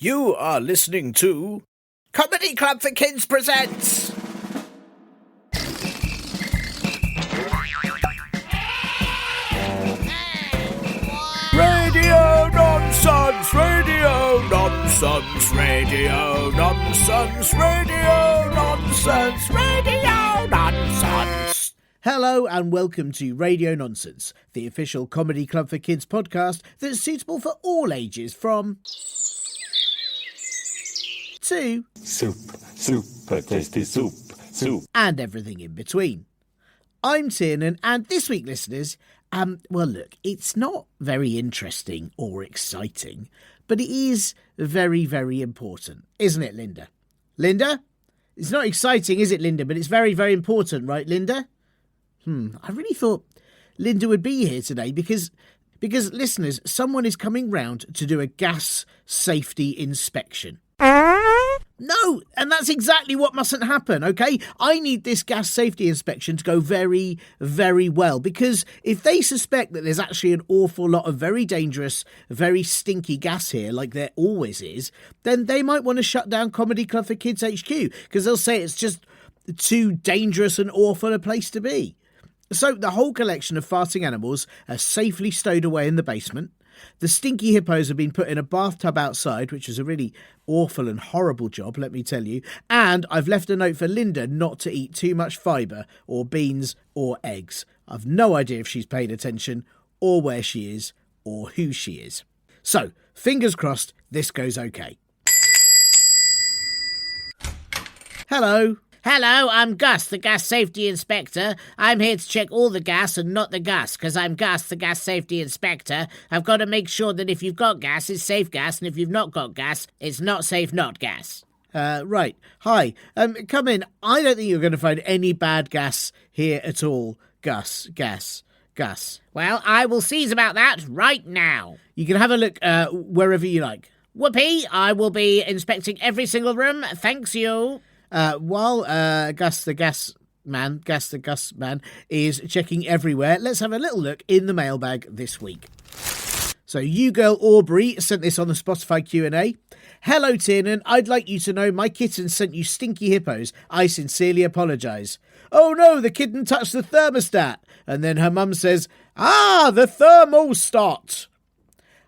You are listening to Comedy Club for Kids presents Radio Nonsense, Radio Nonsense, Radio Nonsense, Radio Nonsense, Radio Nonsense. Hello and welcome to Radio Nonsense, the official Comedy Club for Kids podcast that's suitable for all ages from... to... super tasty soup. and everything in between. I'm Tiernan, and this week, listeners, well, look, it's not very interesting or exciting, but it is very, very important, isn't it, Linda? Linda? It's not exciting, is it, Linda? But it's very, very important, right, Linda? I really thought Linda would be here today because, listeners, someone is coming round to do a gas safety inspection. No, and that's exactly what mustn't happen, okay? I need this gas safety inspection to go very, very well, because if they suspect that there's actually an awful lot of very dangerous, very stinky gas here, like there always is, then they might want to shut down Comedy Club for Kids HQ, because they'll say it's just too dangerous and awful a place to be. So the whole collection of farting animals are safely stowed away in the basement. The stinky hippos have been put in a bathtub outside, which is a really awful and horrible job, let me tell you. And I've left a note for Linda not to eat too much fibre or beans or eggs. I've no idea if she's paid attention or where she is or who she is. So, fingers crossed, this goes okay. Hello. Hello, I'm Gus, the gas safety inspector. I'm here to check all the gas and not the gas, because I'm Gus, the gas safety inspector. I've got to make sure that if you've got gas, it's safe gas, and if you've not got gas, it's not safe not gas. Right. Hi. Come in. I don't think you're going to find any bad gas here at all. Gus. Well, I will seize about that right now. You can have a look wherever you like. Whoopee, I will be inspecting every single room. Thanks you. While Gus the Gus Man is checking everywhere, let's have a little look in the mailbag this week. So you girl Aubrey sent this on the Spotify Q&A. Hello Tiernan, I'd like you to know my kitten sent you stinky hippos. I sincerely apologise. Oh no, the kitten touched the thermostat. And then her mum says, the thermostat.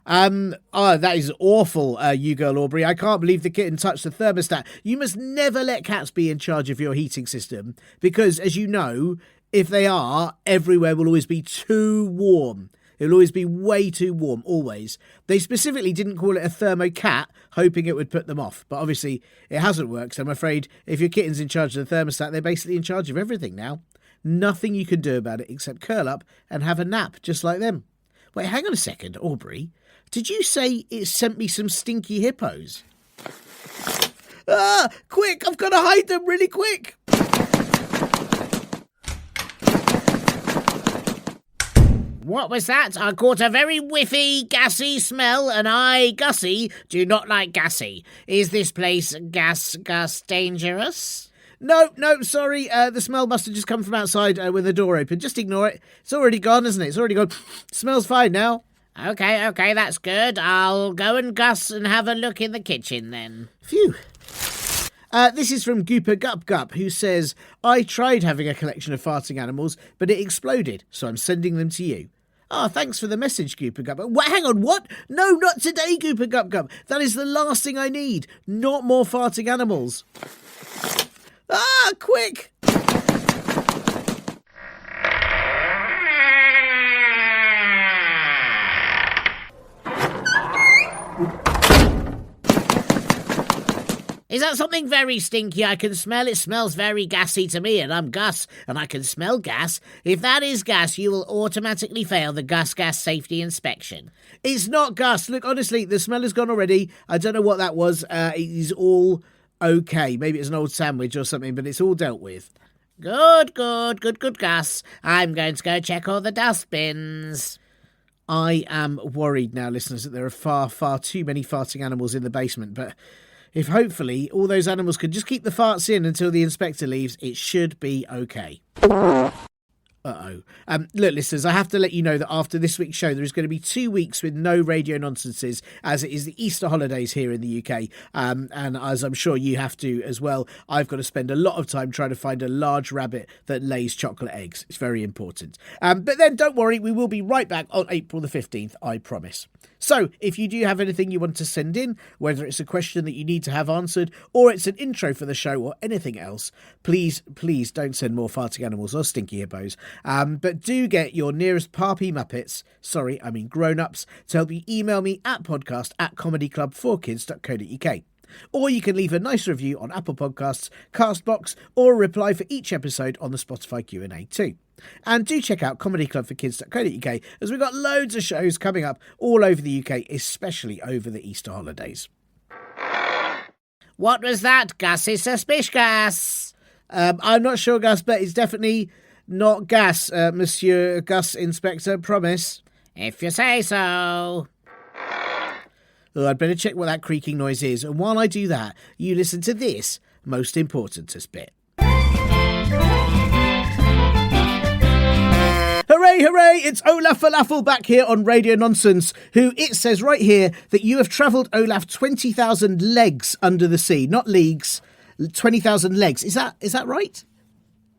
That is awful, you girl Aubrey. I can't believe the kitten touched the thermostat. You must never let cats be in charge of your heating system because, as you know, if they are, everywhere will always be too warm. It will always be way too warm, always. They specifically didn't call it a thermocat, hoping it would put them off. But obviously, it hasn't worked, so I'm afraid if your kitten's in charge of the thermostat, they're basically in charge of everything now. Nothing you can do about it except curl up and have a nap, just like them. Wait, hang on a second, Aubrey. Did you say it sent me some stinky hippos? Quick! I've got to hide them really quick! What was that? I caught a very whiffy, gassy smell, and I, Gussie, do not like gassy. Is this place gas dangerous? No, sorry. The smell must have just come from outside when the door opened. Just ignore it. It's already gone, isn't it? It's already gone. Smells fine now. Okay, that's good. I'll go and Gus and have a look in the kitchen then. Phew. This is from Gooper Gup Gup, who says, I tried having a collection of farting animals, but it exploded, so I'm sending them to you. Thanks for the message, Gooper Gup. Hang on, what? No, not today, Gooper Gup Gup. That is the last thing I need. Not more farting animals. Quick! Is that something very stinky I can smell? It smells very gassy to me, and I'm Gus, and I can smell gas. If that is gas, you will automatically fail the gas safety inspection. It's not gas. Look, honestly, the smell has gone already. I don't know what that was. It is all okay. Maybe it's an old sandwich or something, but it's all dealt with. Good, Gus. I'm going to go check all the dustbins. I am worried now, listeners, that there are far, far too many farting animals in the basement, but... if hopefully all those animals could just keep the farts in until the inspector leaves, it should be okay. Look, listeners, I have to let you know that after this week's show, there is going to be 2 weeks with no radio nonsenses, as it is the Easter holidays here in the UK. And as I'm sure you have to as well, I've got to spend a lot of time trying to find a large rabbit that lays chocolate eggs. It's very important. But then don't worry, we will be right back on April the 15th, I promise. So if you do have anything you want to send in, whether it's a question that you need to have answered or it's an intro for the show or anything else, please don't send more farting animals or stinky hippos. But do get your nearest Parpy Muppets, grown-ups, to help you email me at podcast@comedyclub4kids.co.uk. Or you can leave a nice review on Apple Podcasts, Castbox, or a reply for each episode on the Spotify Q&A too. And do check out comedyclubforkids.co.uk, as we've got loads of shows coming up all over the UK, especially over the Easter holidays. What was that? Gus is suspicious. I'm not sure, Gus, but it's definitely not gas, Monsieur Gus Inspector, promise. If you say so. Oh, I'd better check what that creaking noise is, and while I do that, you listen to this most important bit. Hooray, hooray! It's Olaf Falafel back here on Radio Nonsense, who it says right here that you have travelled, Olaf, 20,000 legs under the sea. Not leagues, 20,000 legs. Is that right?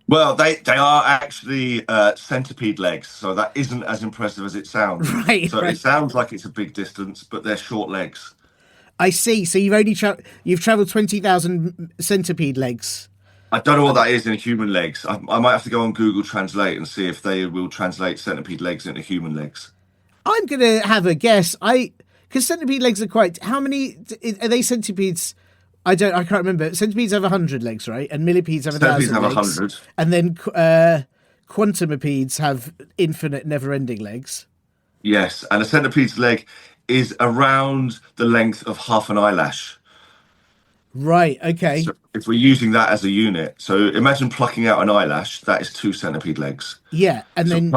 Well, they are actually centipede legs, so that isn't as impressive as it sounds. Right. It sounds like it's a big distance, but they're short legs. I see. So you've travelled 20,000 centipede legs. I don't know what that is in human legs. I might have to go on Google Translate and see if they will translate centipede legs into human legs. I'm going to have a guess. Because centipede legs are quite... How many... Are they centipedes... I can't remember. Centipedes have 100 legs, right? And millipedes have 1,000 legs. Centipedes have 100. And then quantumipedes have infinite, never-ending legs. Yes, and a centipede's leg is around the length of half an eyelash. Right, okay. So if we're using that as a unit, so imagine plucking out an eyelash, that is 2 centipede legs. Yeah, and then...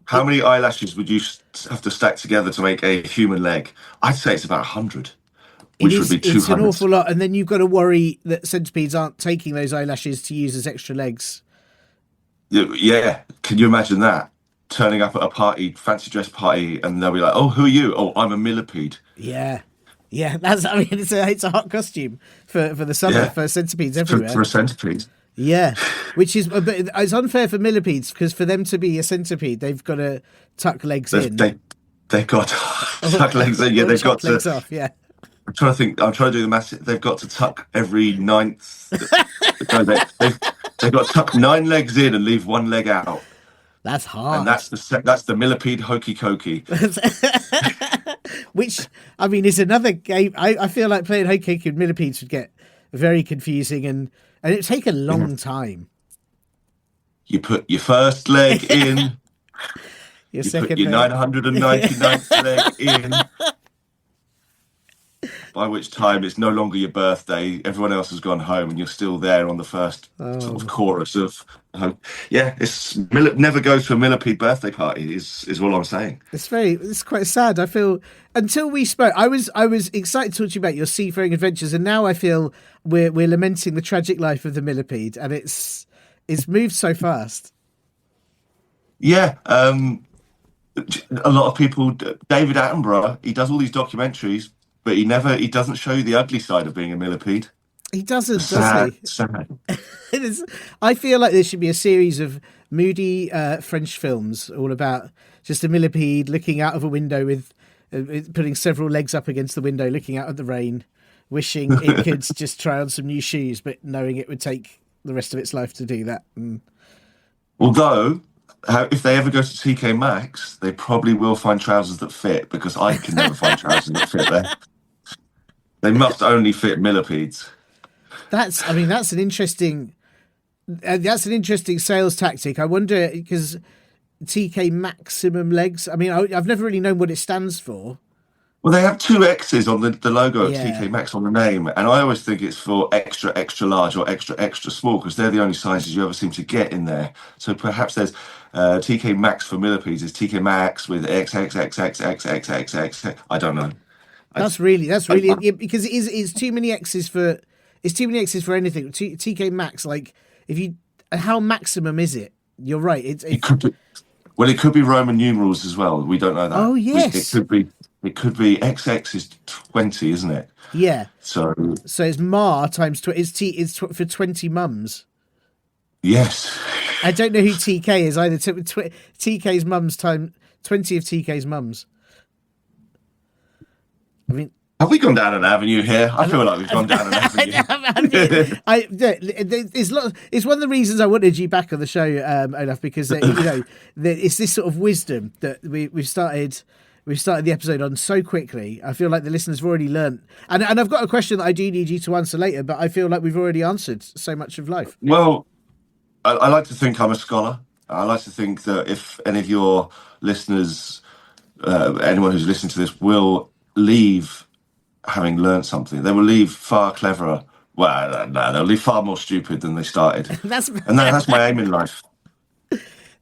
How many eyelashes would you have to stack together to make a human leg? I'd say it's about 100. Which would be 200. It's an awful lot, and then you've got to worry that centipedes aren't taking those eyelashes to use as extra legs. Yeah, can you imagine that? Turning up at a party, fancy dress party, and they'll be like, "Oh, who are you? Oh, I'm a millipede." Yeah, it's a hot costume for the summer for centipedes everywhere. For a centipede. Yeah, which is but it's unfair for millipedes because for them to be a centipede, they've got to tuck legs in. They've got to tuck legs in. Yeah, they've got to. Legs off, yeah. I'm trying to think. I'm trying to do the maths. They've got to tuck every ninth. They've got to tuck 9 legs in and leave 1 leg out. That's hard. And that's the millipede hokey cokey. Which is another game. I feel like playing hokey cokey with millipedes would get very confusing and it'd take a long time. You put your first leg in. Your second put your leg. 999th leg in. By which time it's no longer your birthday, everyone else has gone home, and you're still there on the first sort of chorus of, never go to a millipede birthday party is all I'm saying. It's quite sad. I feel until we spoke, I was excited to talk to you about your seafaring adventures, and now I feel we're lamenting the tragic life of the millipede, and it's moved so fast. Yeah, a lot of people. David Attenborough, he does all these documentaries. But he doesn't show you the ugly side of being a millipede. He doesn't, Sad. I feel like there should be a series of moody French films all about just a millipede looking out of a window with putting several legs up against the window, looking out at the rain, wishing it could just try on some new shoes, but knowing it would take the rest of its life to do that. Although, if they ever go to TK Maxx, they probably will find trousers that fit, because I can never find trousers that fit there. They must only fit millipedes. That's an interesting sales tactic. I wonder, because TK Maximum Legs. I've never really known what it stands for. Well, they have 2 X's on the logo of TK Maxx on the name, and I always think it's for extra, extra large or extra, extra small, because they're the only sizes you ever seem to get in there. So perhaps there's TK Maxx for millipedes is TK Maxx with XXXXXXXX. I don't know. That's really because it's too many X's for anything. TK Maxx, like how maximum is it? You're right. Well, it could be Roman numerals as well. We don't know that. Oh, yes. It could be XX is 20, isn't it? Yeah. So it's Ma times for 20 mums. yes. I don't know who TK is either. TK's mums times 20 of TK's mums. I mean, Have we gone down an avenue here? I feel like we've gone down an avenue. It's one of the reasons I wanted you back on the show, Olaf, because it's this sort of wisdom that we've started the episode on so quickly. I feel like the listeners have already learnt, and I've got a question that I do need you to answer later, but I feel like we've already answered so much of life. Well, I like to think I'm a scholar. I like to think that if any of your listeners, anyone who's listening to this, will leave having learned something, they will leave far cleverer. Well, no, they'll leave far more stupid than they started. That's my aim in life.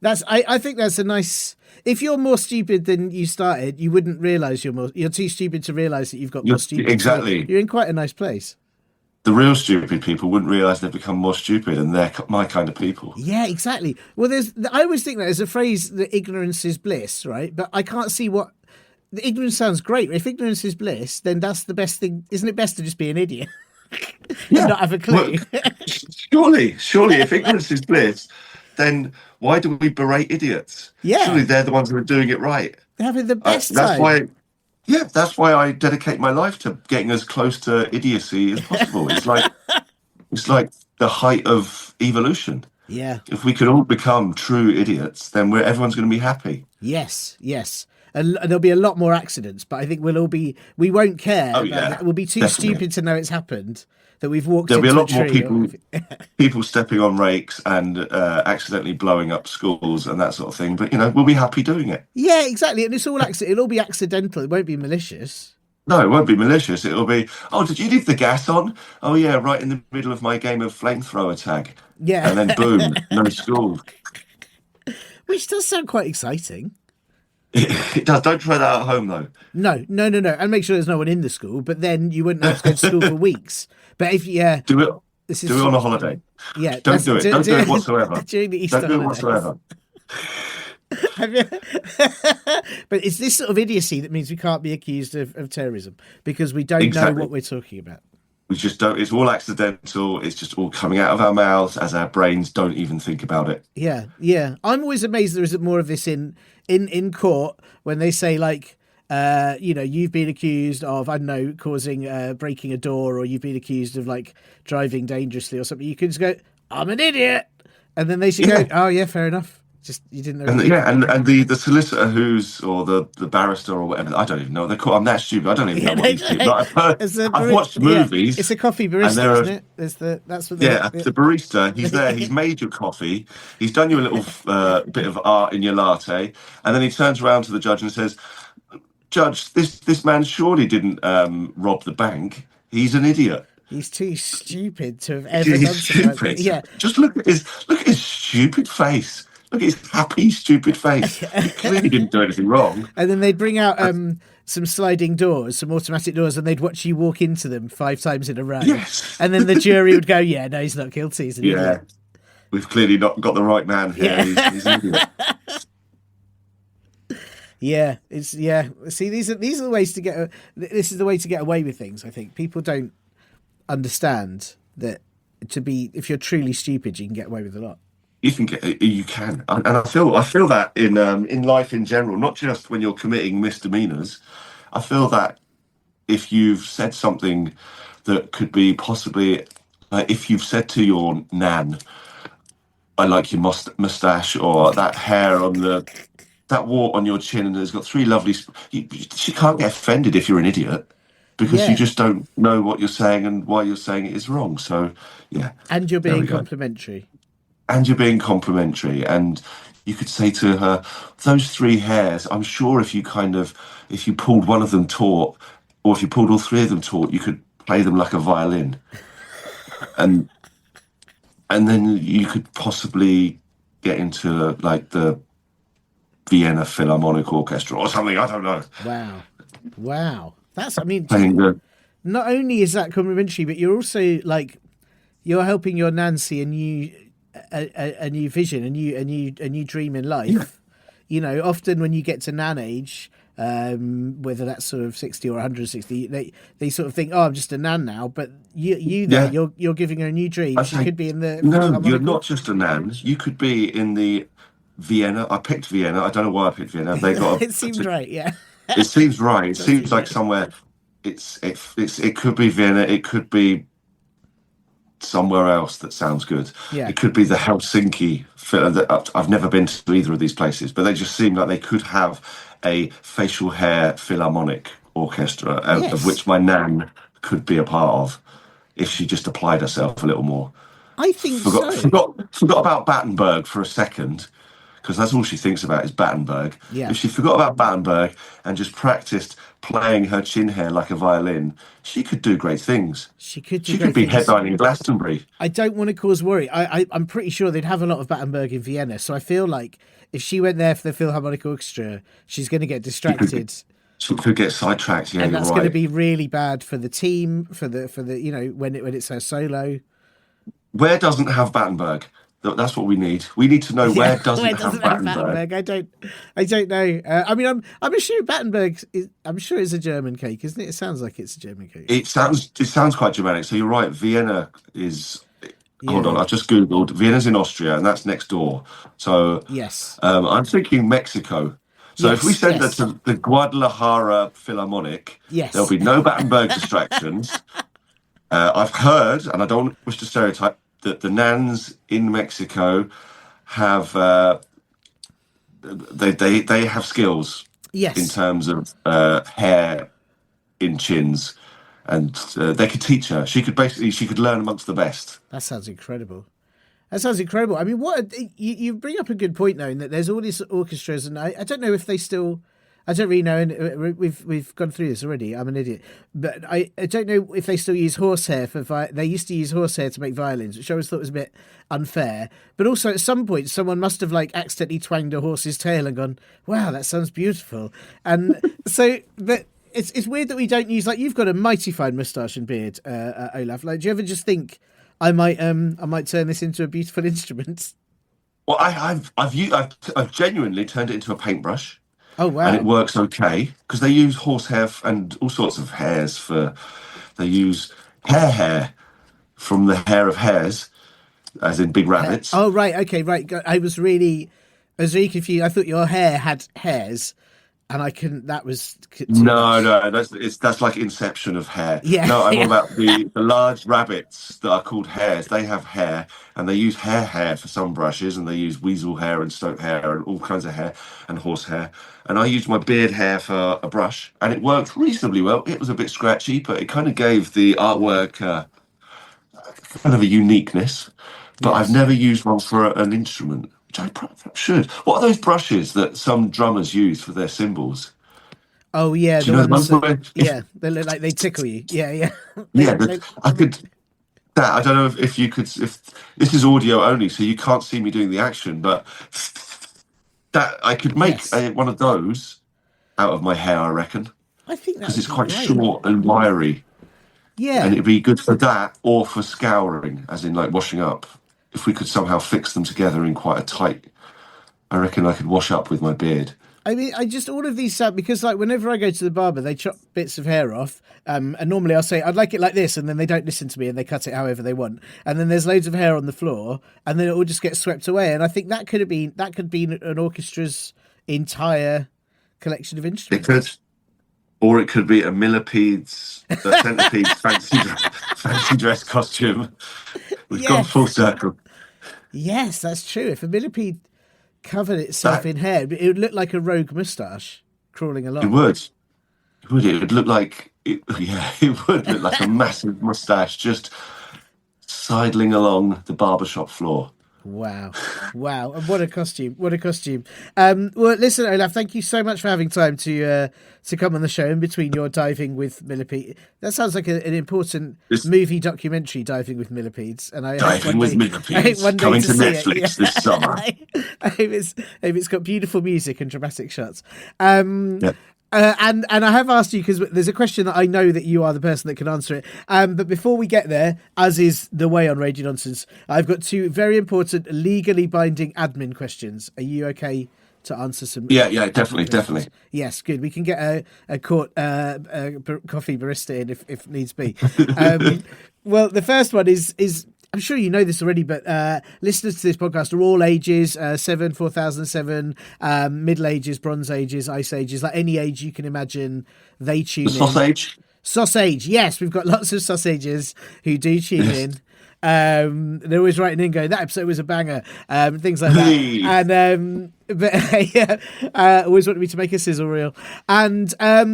I think that's a nice. If you're more stupid than you started, you wouldn't realise you're too stupid to realise that you've got more stupid. Exactly. So you're in quite a nice place. The real stupid people wouldn't realise they've become more stupid, and they're my kind of people. Yeah, exactly. Well, I always think that there's a phrase that ignorance is bliss, right? But I can't see what. The ignorance sounds great. If ignorance is bliss, then that's the best thing. Isn't it best to just be an idiot? And not have a clue? Well, surely, if ignorance is bliss, then why do we berate idiots? Yeah. Surely they're the ones who are doing it right. They're having the best time. That's why I dedicate my life to getting as close to idiocy as possible. It's like the height of evolution. Yeah. If we could all become true idiots, then everyone's going to be happy. Yes. And there'll be a lot more accidents, but I think we won't care. We'll be too stupid to know it's happened, that we've walked into a tree. There'll be a lot more people stepping on rakes and accidentally blowing up schools and that sort of thing. But, we'll be happy doing it. Yeah, exactly. And it'll all be accidental. It won't be malicious. No, it won't be malicious. It'll be, oh, did you leave the gas on? Oh, yeah, right in the middle of my game of flamethrower tag. Yeah. And then boom, no school. Which does sound quite exciting. It does. Don't try that at home, though. No. And make sure there's no one in the school, but then you wouldn't have to go to school for weeks. But if do it on a holiday. Yeah. Don't do it. Don't do it whatsoever. During the Easter holidays. Don't do it whatsoever. But it's this sort of idiocy that means we can't be accused of terrorism, because we don't know what we're talking about. We just don't. It's all accidental. It's just all coming out of our mouths as our brains don't even think about it. Yeah. I'm always amazed there isn't more of this in court when they say, like, you've been accused of, I don't know, causing breaking a door, or you've been accused of, like, driving dangerously or something. You can just go, I'm an idiot, and then they should go, oh yeah, fair enough. Just you didn't know. And the solicitor or the barrister or whatever, I don't even know what they're called. I'm that stupid. I don't even know what these people. I've watched movies. It's a coffee barista, isn't it? That's what. The barista. He's there. He's made your coffee. He's done you a little bit of art in your latte, and then he turns around to the judge and says, "Judge, this man surely didn't rob the bank. He's an idiot." He's too stupid to have ever done something. Yeah. Just look at his stupid face. Look at his happy, stupid face. He clearly didn't do anything wrong. And then they'd bring out some sliding doors, some automatic doors, and they'd watch you walk into them 5 times in a row. Yes. And then the jury would go, yeah, no, he's not guilty. He's an idiot. We've clearly not got the right man here. Yeah. He's an idiot. See, these are the ways to get. This is the way to get away with things. I think people don't understand that if you're truly stupid, you can get away with a lot. You can, and I feel that in life in general, not just when you're committing misdemeanors. I feel that if you've said something that could be possibly, if you've said to your nan, "I like your mustache," or that hair on that wart on your chin, and it's got 3 lovely. She can't get offended if you're an idiot, because you just don't know what you're saying and why you're saying it is wrong. So and you're being complimentary. And you're being complimentary, and you could say to her, those 3 hairs, I'm sure if you pulled one of them taut, or if you pulled all 3 of them taut, you could play them like a violin. And then you could possibly get into like the Vienna Philharmonic Orchestra or something, I don't know. Wow. Not only is that complimentary, but you're also like, you're helping your nan see a new vision, a new dream in life. You know, often when you get to nan age, whether that's sort of 60 or 160, they sort of think, oh, I'm just a nan now. But you're giving her a new dream. She could be in the no, you're not just a nan. You could be in the Vienna. I picked Vienna. I don't know why I picked Vienna. They got it seemed right, yeah. It seems right. It seems like somewhere. It could be Vienna. It could be somewhere else that sounds good. Yeah. It could be the Helsinki. I've never been to either of these places, but they just seem like they could have a facial hair philharmonic orchestra, of which my nan could be a part of if she just applied herself a little more. I think Forgot about Battenberg for a second, because that's all she thinks about is Battenberg. Yeah. If she forgot about Battenberg and just practiced playing her chin hair like a violin, she could do great things. She could be headlining Glastonbury. I don't want to cause worry. I'm pretty sure they'd have a lot of Battenberg in Vienna, so I feel like if she went there for the Philharmonic Orchestra, she's going to get distracted. She could get sidetracked. Yeah, and that's right. going to be really bad for the team, for the when it's her solo. Where doesn't have Battenberg? That's what we need. We need to know where doesn't have Battenberg. I don't know. I mean, I'm sure Battenberg is. I'm sure it's a German cake, isn't it? It sounds like it's a German cake. It sounds quite Germanic. So you're right. Vienna is. Hold on, I just googled. Vienna's in Austria, and that's next door. So yes, I'm thinking Mexico. So if we send her to the Guadalajara Philharmonic, there'll be no Battenberg distractions. I've heard, and I don't wish to stereotype, that the nans in Mexico have they have skills in terms of hair in chins, and they could teach her. She could learn amongst the best. That sounds incredible. I mean, you bring up a good point though, in that there's all these orchestras, and I don't know if they still. I don't really know, and we've gone through this already. I'm an idiot, but I don't know if they still use horsehair for. They used to use horsehair to make violins, which I always thought was a bit unfair. But also, at some point, someone must have accidentally twanged a horse's tail and gone, "Wow, that sounds beautiful." And so, but it's weird that we don't use you've got a mighty fine moustache and beard, Olaf. Do you ever just think I might turn this into a beautiful instrument? Well, I've genuinely turned it into a paintbrush. Oh wow! And it works okay because they use horsehair and all sorts of hairs they use hair from the hair of hares, as in big rabbits. Oh right, okay, right. I was really confused. I thought your hair had hairs, and I couldn't. That was no. That's like Inception of hair. Yeah. No, I'm on about the large rabbits that are called hares. They have hair, and they use hair for some brushes, and they use weasel hair and stoat hair and all kinds of hair and horse hair. And I used my beard hair for a brush, and it worked reasonably well. It was a bit scratchy, but it kind of gave the artwork kind of a uniqueness. But I've never used one for an instrument, which I probably should. What are those brushes that some drummers use for their cymbals? Oh yeah, they look like they tickle you. Yeah. I could. I don't know if you could. If this is audio only, so you can't see me doing the action, but that I could make one of those out of my hair. I reckon. I think because it's quite short and wiry. Yeah, and it'd be good for that or for scouring, as in washing up. If we could somehow fix them together in quite a tight, I reckon I could wash up with my beard. I mean, all of these because whenever I go to the barber, they chop bits of hair off, and normally I'll say I'd like it like this, and then they don't listen to me and they cut it however they want, and then there's loads of hair on the floor, and then it all just gets swept away. And I think that could be an orchestra's entire collection of instruments. It could, or it could be a millipedes, the centipedes fancy dress costume. We've gone full circle. Yes, that's true. If a millipede covered itself in hair, it would look like a rogue moustache crawling along. It would. It would look like it would look like a massive moustache just sidling along the barbershop floor. Wow. And what a costume. Well, listen, Olaf, thank you so much for having time to come on the show in between your diving with millipedes. That sounds like an important movie documentary, Diving with Millipedes. And Diving with Millipedes, coming to Netflix this summer. I hope it's got beautiful music and dramatic shots. And I have asked you because there's a question that I know that you are the person that can answer it. But before we get there, as is the way on Radio Nonsense, I've got two very important legally binding admin questions. Are you okay to answer some. Yeah, definitely, questions. definitely. Yes, good. We can get a coffee barista in if needs be. Well, the first one is I'm sure you know this already, but listeners to this podcast are all ages: 7, 4007, Middle Ages, Bronze Ages, Ice Ages, like any age you can imagine. They tune in. Sausage, yes, we've got lots of sausages who do tune in. They're always writing in going, that episode was a banger, things like that. And always wanted me to make a sizzle reel. And but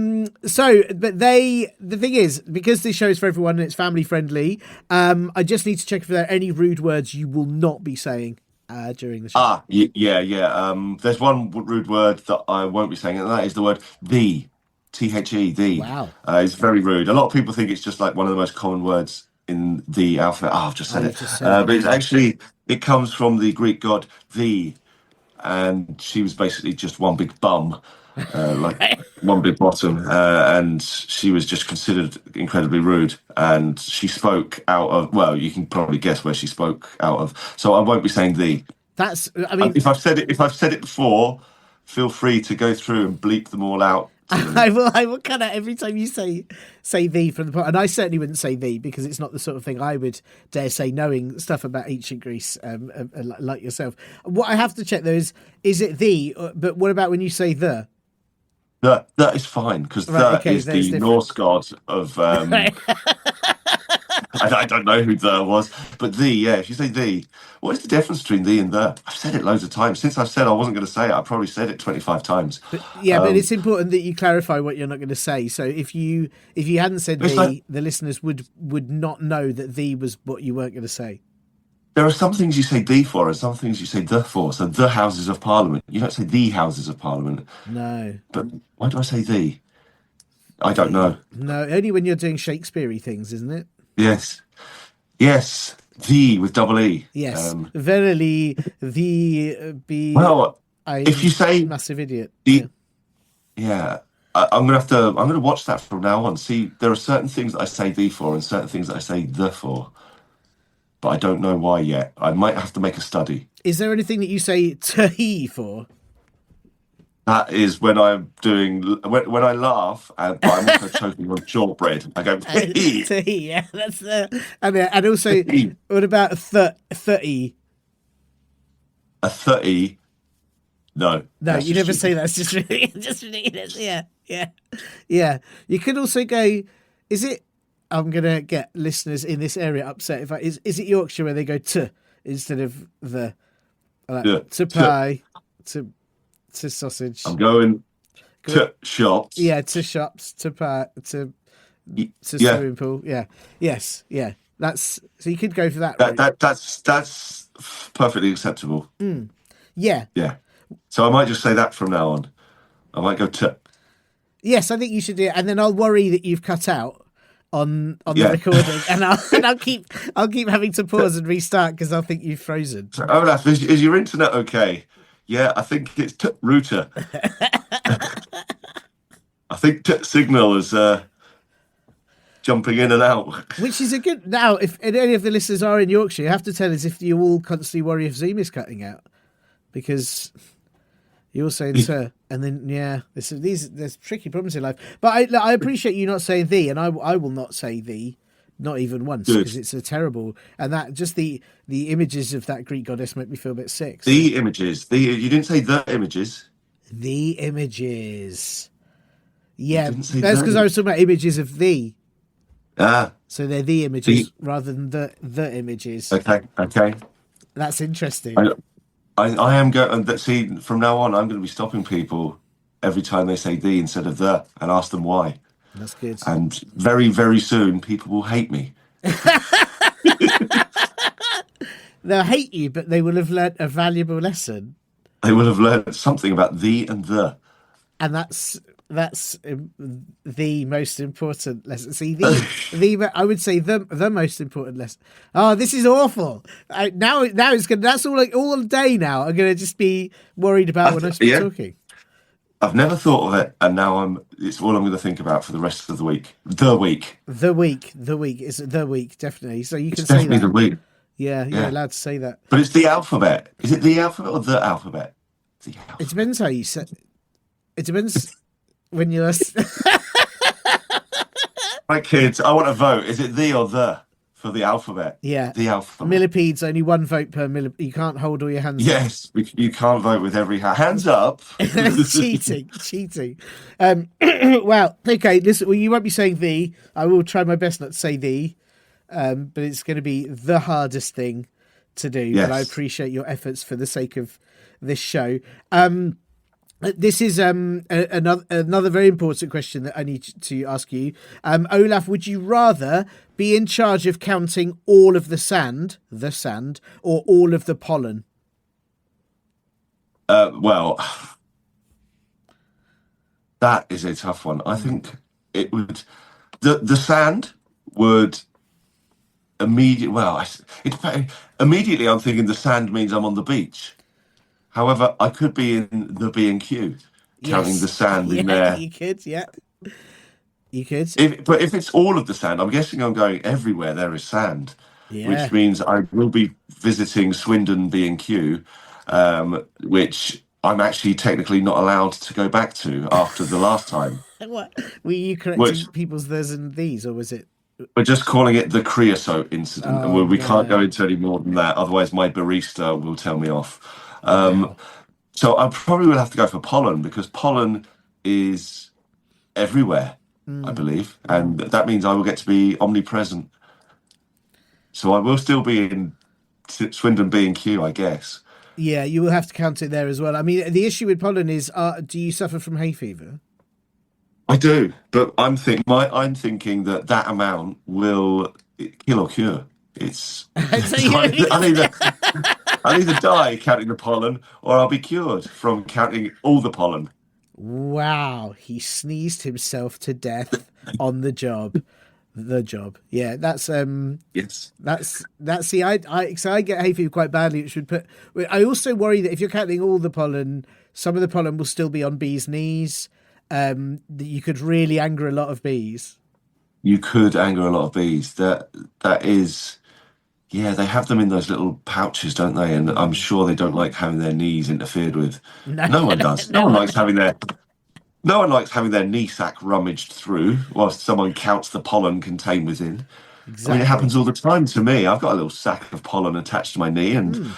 the thing is, because this show is for everyone and it's family friendly, I just need to check if there are any rude words you will not be saying during the show. There's one rude word that I won't be saying, and that is the word the. The. Wow. It's very rude. A lot of people think it's just like one of the most common words in the alphabet. I've just said it. But it's actually, it comes from the Greek god the, and she was basically just one big bum, like one big bottom, and she was just considered incredibly rude. And she spoke out of, well, you can probably guess where she spoke out of. So I won't be saying the. That's, I mean, if I've said it before, feel free to go through and bleep them all out. I will cut out every time you say the from the part, and I certainly wouldn't say the because it's not the sort of thing I would dare say, knowing stuff about ancient Greece, like yourself. What I have to check though is it the? But what about when you say the? That is fine because is the different. Norse god of. I don't know who the was, but the, yeah, if you say the, what is the difference between the and the? I've said it loads of times. Since I've said I wasn't going to say it, I probably said it 25 times. But it's important that you clarify what you're not going to say. So if you hadn't said the listeners would not know that the was what you weren't going to say. There are some things you say the for and some things you say the for. So the Houses of Parliament. You don't say the Houses of Parliament. No. But why do I say the? I don't know. No, only when you're doing Shakespeare-y things, isn't it? Yes, the with double E. Yes, verily the be. Well, if you say massive idiot. I'm gonna watch that from now on. See, there are certain things that I say the for and certain things that I say the for, but I don't know why yet. I might have to make a study. Is there anything that you say he for? That is when I'm doing when I laugh, but I'm also choking on shortbread. I go he, yeah, that's and also what about 30? A 30? No, you never say that. It's just ridiculous. Yeah. You could also go. Is it? I'm gonna get listeners in this area upset if is it Yorkshire where they go to instead of the to pie to sausage. I'm going to shops. Yeah, to shops, to swimming pool. Yeah. Yes. Yeah. That's so you could go for that. That's perfectly acceptable. Yeah. Yeah. So I might just say that from now on. I might go to. Yes, I think you should do it, and then I'll worry that you've cut out on the recording, and I'll keep having to pause and restart because I'll think you've frozen. So, Olaf, is your internet okay? Yeah, I think it's router. I think signal is jumping in and out. Which is a good... Now, if any of the listeners are in Yorkshire, you have to tell us if you all constantly worry if Zoom is cutting out. Because you're saying sir, and then, there's tricky problems in life. But I appreciate you not saying the, and I will not say the. Not even once, because it's a terrible, and that just the images of that Greek goddess make me feel a bit sick. So. The images. You didn't say the images. The images. Yeah, that's because I was talking about images of the. So they're the images rather than the images. Okay. That's interesting. I am going. See, from now on, I'm going to be stopping people every time they say the instead of the, and ask them why. That's good. And very, very soon, people will hate me. They'll hate you, but they will have learnt a valuable lesson. They will have learned something about the and the. And that's the most important lesson. See, I would say the most important lesson. Oh, this is awful. Now it's gonna. That's all day now. I'm gonna just be worried about when I start talking. I've never thought of it, and now it's all I'm going to think about for the rest of the week. The week. It's the week, definitely. So you can say that. Definitely the week. Yeah, you're allowed to say that. But it's the alphabet. Is it the alphabet or the alphabet? The It alphabet. depends how you say. It depends when you're. Right, kids, I want to vote. Is it the or the for the alphabet? Yeah. The alphabet. Millipedes, only one vote per millipede. You can't hold all your hands up. Yes, you can't vote with every hand. Hands up. cheating. Well, okay. Listen, well, you won't be saying the. I will try my best not to say the, but it's going to be the hardest thing to do. Yes. But I appreciate your efforts for the sake of this show. This is another very important question that I need to ask you. Olaf, would you rather be in charge of counting all of the sand, or all of the pollen? Well, that is a tough one. I think it would. The sand would immediately. Well, immediately I'm thinking the sand means I'm on the beach. However, I could be in the B&Q counting Yes. the sand in Yeah, there. you could. Yeah, you could. But if it's all of the sand, I'm guessing I'm going everywhere there is sand, Yeah. which means I will be visiting Swindon B&Q, which I'm actually technically not allowed to go back to after the last time. What were you correcting people's there's and these, or was it? We're just calling it the creosote incident, Oh, and we can't no. go into any more than that. Otherwise, my barista will tell me off. Wow. So I probably will have to go for pollen because pollen is everywhere, I believe, and that means I will get to be omnipresent. So I will still be in Swindon B&Q, I guess. Yeah, you will have to count it there as well. I mean, the issue with pollen is, do you suffer from hay fever? I do, but I'm thinking that amount will kill or cure. It's I'll either die counting the pollen, or I'll be cured from counting all the pollen. Wow, he sneezed himself to death on the job. The job. Yeah, that's Yes. that's see, I get hay fever quite badly, which would put. I also worry that if you're counting all the pollen, some of the pollen will still be on bees' knees. That you could really anger a lot of bees. You could anger a lot of bees. That is, yeah, they have them in those little pouches, don't they? And I'm sure they don't like having their knees interfered with. No one does. No one likes having their knee sac rummaged through whilst someone counts the pollen contained within. Exactly. I mean, it happens all the time to me. I've got a little sack of pollen attached to my knee, and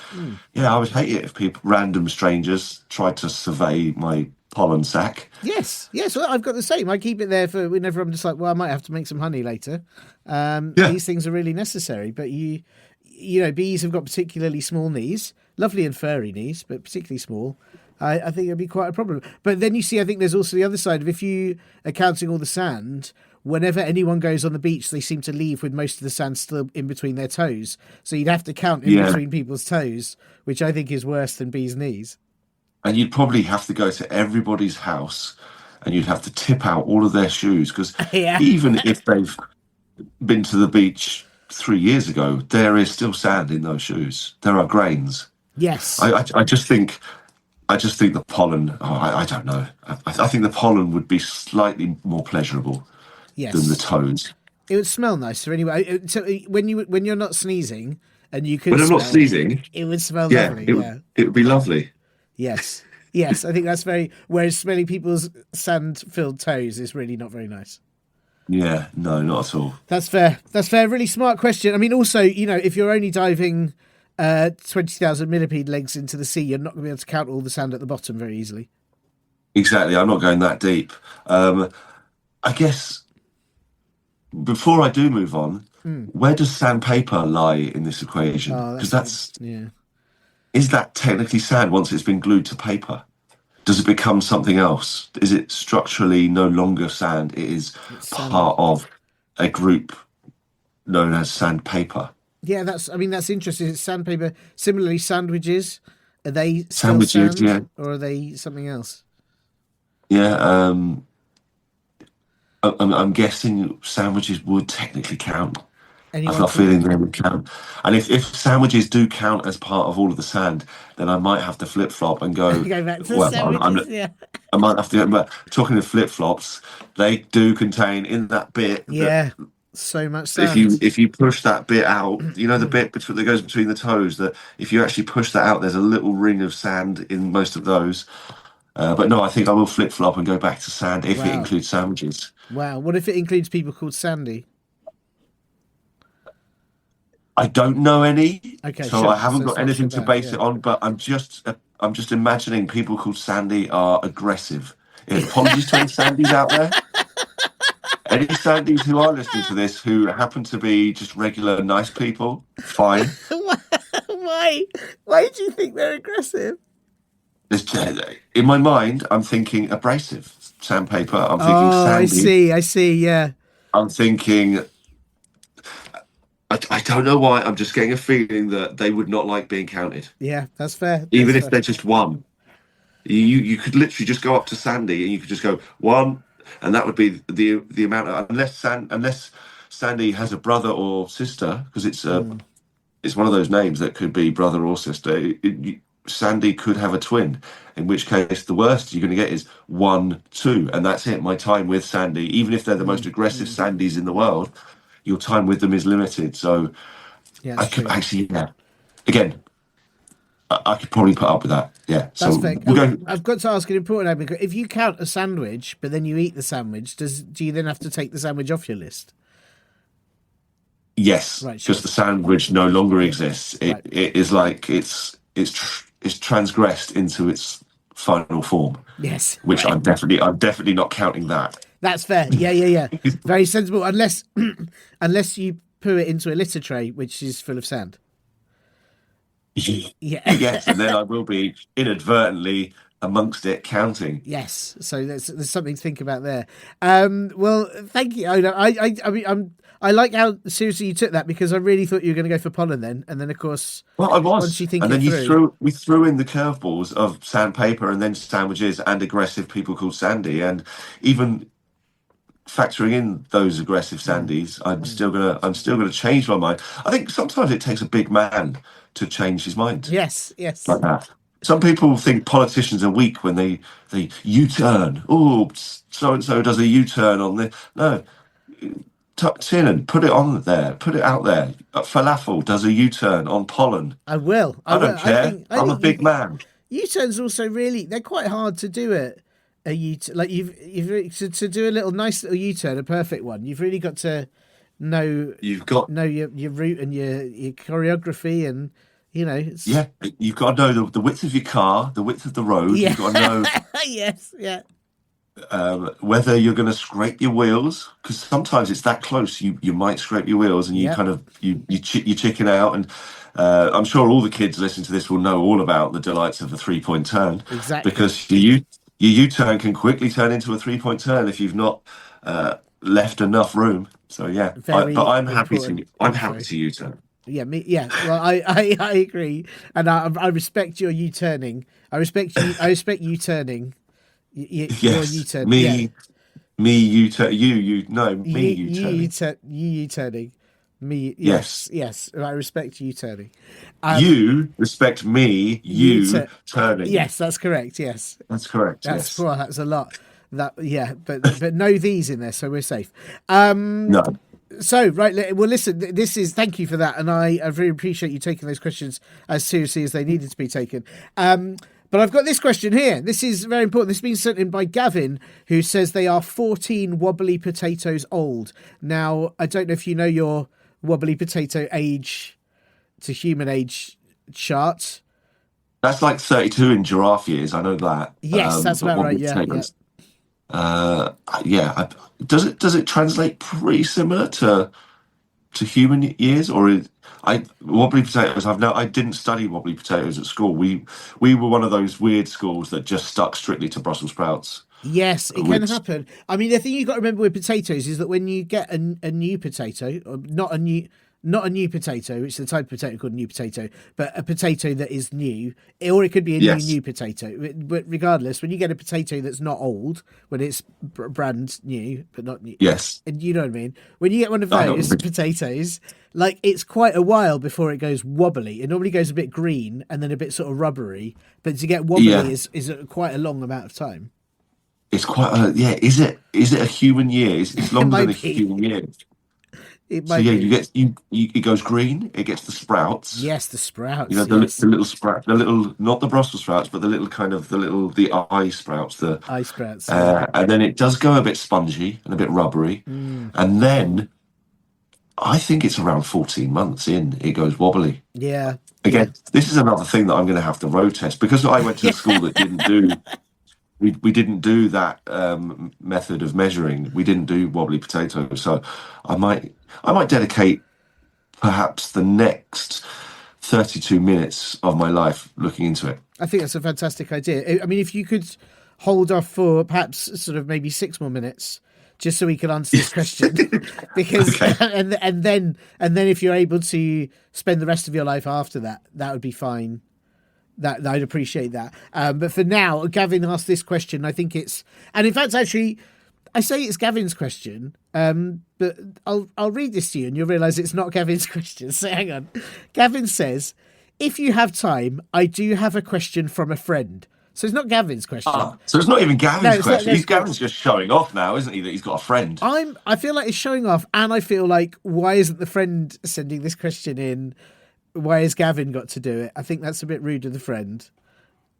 yeah, I would hate it if random strangers tried to survey my pollen sack. Yes. Well, I've got the same. I keep it there for whenever I'm just like, well, I might have to make some honey later. These things are really necessary, but you know, bees have got particularly small knees, lovely and furry knees, but particularly small. I think it'd be quite a problem. But then you see, I think there's also the other side of, if you are counting all the sand, whenever anyone goes on the beach, they seem to leave with most of the sand still in between their toes. So you'd have to count in between people's toes, which I think is worse than bees' knees. And you'd probably have to go to everybody's house and you'd have to tip out all of their shoes because even if they've been to the beach 3 years ago, there is still sand in those shoes. There are grains. Yes. I just think the pollen. I don't know. I think the pollen would be slightly more pleasurable than the toes. It would smell nicer anyway. So when you're not sneezing and you could. When I'm not sneezing, it would smell lovely. It would be lovely. Yes. I think that's very. Whereas smelling people's sand-filled toes is really not very nice. Yeah, no, not at all. That's fair. Really smart question. I mean, also, you know, if you're only diving 20,000 millipede legs into the sea, you're not going to be able to count all the sand at the bottom very easily. Exactly. I'm not going that deep. I guess before I do move on, where does sandpaper lie in this equation? Because is that technically sand once it's been glued to paper? Does it become something else? Is it structurally no longer sand? It's part of a group known as sandpaper. Yeah, that's interesting. It's sandpaper. Similarly, sandwiches, are they still sandwiches, sand, or are they something else? Yeah, I'm guessing sandwiches would technically count. I've got a feeling they would count. And if sandwiches do count as part of all of the sand, then I might have to flip-flop and go... Go back to sandwiches, I might have to... But talking of flip-flops, they do contain in that bit... Yeah. So much If sand. you push that bit out, you know the bit that goes between the toes. That if you actually push that out, there's a little ring of sand in most of those. But no, I think I will flip flop and go back to sand if it Wow. includes sandwiches. Wow. What if it includes people called Sandy? I don't know any, Okay, so sure. I haven't So it's got not anything so to bad, base yeah. it on. But I'm just imagining people called Sandy are aggressive. Apologies to any Sandys out there. Any Sandys who are listening to this who happen to be just regular nice people, fine. Why? Why do you think they're aggressive? In my mind, I'm thinking abrasive sandpaper. I'm thinking Oh, I sandy. see. Yeah. I'm thinking. I don't know why. I'm just getting a feeling that they would not like being counted, Yeah, that's fair. even That's if fair. they're just one. You could literally just go up to Sandy and you could just go one, and that would be the amount. Unless Sandy has a brother or sister, because it's one of those names that could be brother or sister. Sandy could have a twin, in which case the worst you're going to get is 1, 2, and that's it. My time with Sandy, even if they're the most aggressive Sandys in the world, your time with them is limited. So Yeah, I it's could true. actually, yeah. Again, I could probably put up with that. Yeah. That's So fair. we'll go. I've got to ask an important one. If you count a sandwich, but then you eat the sandwich, do you then have to take the sandwich off your list? Yes, Right, because sure. the sandwich no longer exists. Right. It is like it's transgressed into its final form, Yes. which Right. I'm definitely not counting that. That's fair. Yeah. Very sensible. Unless unless you poo it into a litter tray, which is full of sand. Yeah. Yes, and then I will be inadvertently amongst it counting. Yes. So there's something to think about there. Well, thank you. I mean, I like how seriously you took that, because I really thought you were going to go for pollen then, and then of course, Well, I once was, you think and it then through, we threw in the curveballs of sandpaper and then sandwiches and aggressive people called Sandy, and even factoring in those aggressive Sandys, I'm still gonna change my mind. I think sometimes it takes a big man to change his mind yes. like that. Some people think politicians are weak when they U-turn. Oh, so and so does a U-turn on the no. Tucked in and put it on there, put it out there. Falafel does a U-turn on pollen. I will. I don't care. I I'm a think big man. U-turns also really, they're quite hard to do it. Like to do a little nice little U-turn, a perfect one. You've really got to know know your route and your choreography, and it's you've got to know the width of your car, the width of the road. Yeah. You've got to know yes, yeah. whether you're going to scrape your wheels, because sometimes it's that close. You might scrape your wheels, and you Yep. kind of you chicken out. And I'm sure all the kids listening to this will know all about the delights of a 3-point turn. Exactly. Because your U-turn can quickly turn into a 3-point turn if you've not left enough room. So yeah, Very but I'm happy important to U-turn. Yeah, me. Yeah, well, I agree, and I respect your U-turning. I respect you. I respect you turning. Your Yes, U-turn. me U-turn. You no me You U-turning. U-turning. Me. Yes. Yes. I respect you turning. You respect me, You turning. Yes, that's correct. Yes, That's correct. that's Yes. well, that's a lot. But no these in there, so we're safe. No. So right, well, listen. This is thank you for that, and I really appreciate you taking those questions as seriously as they needed to be taken. But I've got this question here. This is very important. This has been sent in by Gavin, who says they are 14 wobbly potatoes old. Now, I don't know if you know your wobbly potato age to human age chart. That's like 32 in giraffe years. I know that. Yes, that's but about what right. would Yeah, take yeah. us- Does it translate pretty similar to human years, or wobbly potatoes? I didn't study wobbly potatoes at school. We were one of those weird schools that just stuck strictly to Brussels sprouts. Yes, it can happen. I mean, the thing you've got to remember with potatoes is that when you get a new potato, or not a new potato, it's the type of potato called a new potato, but a potato that is new, or it could be a Yes. new potato. But regardless, when you get a potato that's not old, when it's brand new but not new, Yes. and you know what I mean. When you get one of I know what those you mean. potatoes, like it's quite a while before it goes wobbly. It normally goes a bit green and then a bit sort of rubbery, but to get wobbly Yeah. is quite a long amount of time. It's quite a Is it a human year? It's longer might than a be. human year. It So might yeah, be. you get it goes green. It gets the sprouts. Yes, the sprouts. You know, Yes, the little sprout, the little, not the Brussels sprouts, but the little kind of the eye sprouts. eye sprouts. Yeah. And then it does go a bit spongy and a bit rubbery, Mm. and then I think it's around 14 months in it goes wobbly. Yeah. Again, this is another thing that I'm going to have to road test because I went to a school that didn't do. We didn't do that method of measuring. We didn't do wobbly potatoes, so I might dedicate perhaps the next 32 minutes of my life looking into it. I think that's a fantastic idea. I mean, if you could hold off for perhaps sort of maybe 6 more minutes, just so we can answer this question, because Okay. and then if you're able to spend the rest of your life after that, that would be fine. That I'd appreciate that. But for now, Gavin asked this question. I think it's, and in fact, actually, I say it's Gavin's question. But I'll read this to you, and you'll realise it's not Gavin's question. So hang on. Gavin says, "If you have time, I do have a question from a friend." So it's not Gavin's question. So it's not even Gavin's it's question. not Gavin's just showing off now, isn't he? That he's got a friend. I feel like it's showing off, and I feel like, why isn't the friend sending this question in? Why has Gavin got to do it? I think that's a bit rude of the friend.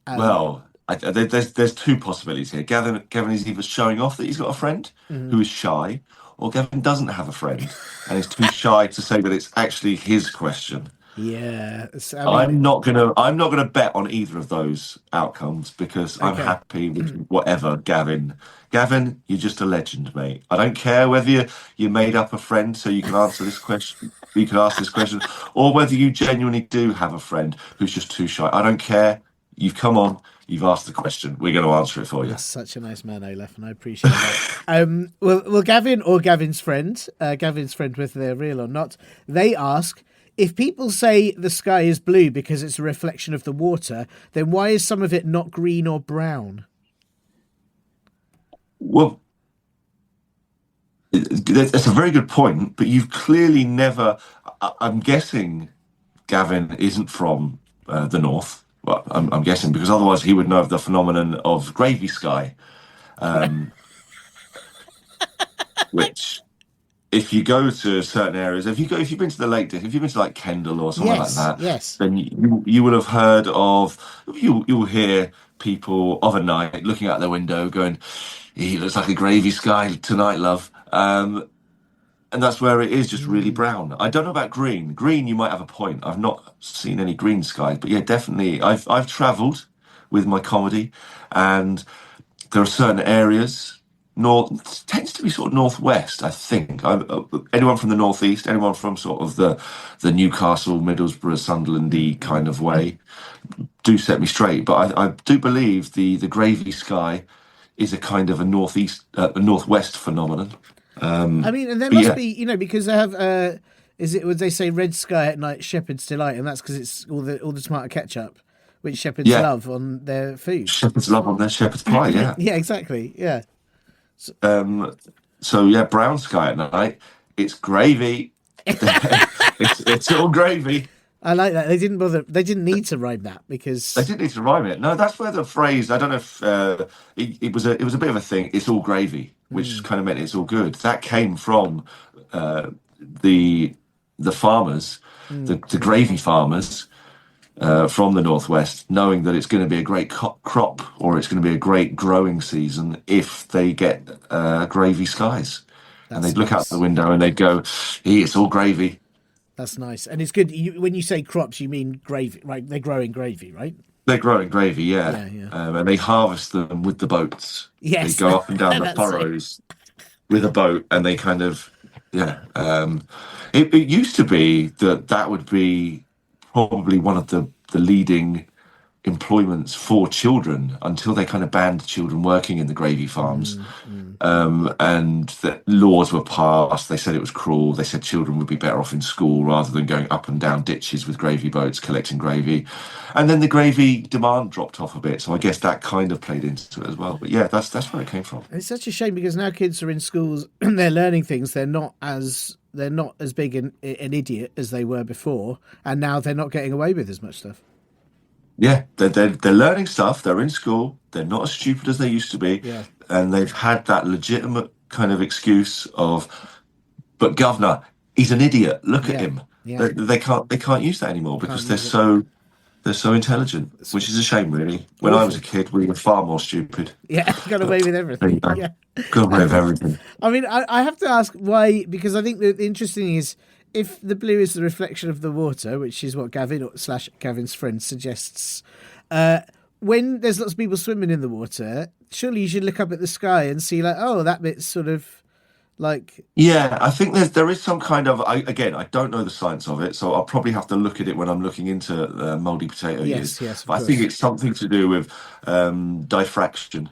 Well, there's two possibilities here. Gavin is either showing off that he's got a friend who is shy, or Gavin doesn't have a friend and is too shy to say that it's actually his question. Yeah, I'm not gonna bet on either of those outcomes because I'm happy with whatever, Gavin. Gavin, you're just a legend, mate. I don't care whether you made up a friend so you can answer this question. You can ask this question, or whether you genuinely do have a friend who's just too shy. I don't care. You've come on. You've asked the question. We're going to answer it for you. That's such a nice man, Olaf, and I appreciate that. Well, Gavin or Gavin's friend, whether they're real or not, they ask, if people say the sky is blue because it's a reflection of the water, then why is some of it not green or brown? Well, that's a very good point, but you've clearly never. I'm guessing Gavin isn't from the north. Well, I'm guessing because otherwise he would know of the phenomenon of gravy sky, which, if you go to certain areas, if you've been to the Lake District, if you've been to like Kendal or somewhere like that, then you will have heard of. You'll hear people of a night looking out their window, going, "He looks like a gravy sky tonight, love." And that's where it is just really brown. I don't know about green. Green, you might have a point. I've not seen any green skies, but yeah, definitely. I've travelled with my comedy, and there are certain areas. North tends to be sort of northwest, I think. Anyone from the northeast, anyone from sort of the Newcastle, Middlesbrough, Sunderlandy kind of way, do set me straight. But I do believe the gravy sky is a kind of a northwest phenomenon. I mean, and there must be, because they have, would they say red sky at night, shepherd's delight, and that's because it's all the tomato ketchup, which shepherds love on their food. Shepherds love on their shepherd's pie, yeah. Yeah, exactly, yeah. So yeah, brown sky at night, it's gravy. it's all gravy. I like that. They didn't need to rhyme that because they didn't need to rhyme it. No, that's where the phrase. I don't know if it was a bit of a thing. It's all gravy, which kind of meant it's all good. That came from the farmers, the gravy farmers from the northwest, knowing that it's going to be a great crop or it's going to be a great growing season if they get gravy skies. And they'd look out the window and they'd go, "It's all gravy." That's nice. And it's good. When you say crops, you mean gravy, right? They're growing gravy, right? They're growing gravy, yeah. And they harvest them with the boats. Yes. They go up and down the furrows with a boat, and they kind of, It used to be that would be probably one of the leading employments for children until they kind of banned children working in the gravy farms. And that laws were passed. They said it was cruel. They said children would be better off in school rather than going up and down ditches with gravy boats collecting gravy. And then the gravy demand dropped off a bit. So I guess that kind of played into it as well. But yeah, that's where it came from. It's such a shame because now kids are in schools and they're learning things. They're not as big an idiot as they were before. And now they're not getting away with as much stuff. Yeah, they're learning stuff. They're in school. They're not as stupid as they used to be. Yeah. And they've had that legitimate kind of excuse of, but governor, he's an idiot. Look at Yeah, him. yeah. They can't use that anymore because they're use it. so intelligent, which is a shame, really. When I was a kid, we were far more stupid. Yeah, got away with There everything. you go. Yeah. Got away with everything. I mean, I have to ask why, because I think the interesting thing is if the blue is the reflection of the water, which is what Gavin / Gavin's friend suggests, when there's lots of people swimming in the water, surely you should look up at the sky and see like, oh, that bit's sort of like... Yeah, I think there is some kind of. I don't know the science of it, so I'll probably have to look at it when I'm looking into moldy potato years. Yes, of but I course. think it's something to do with diffraction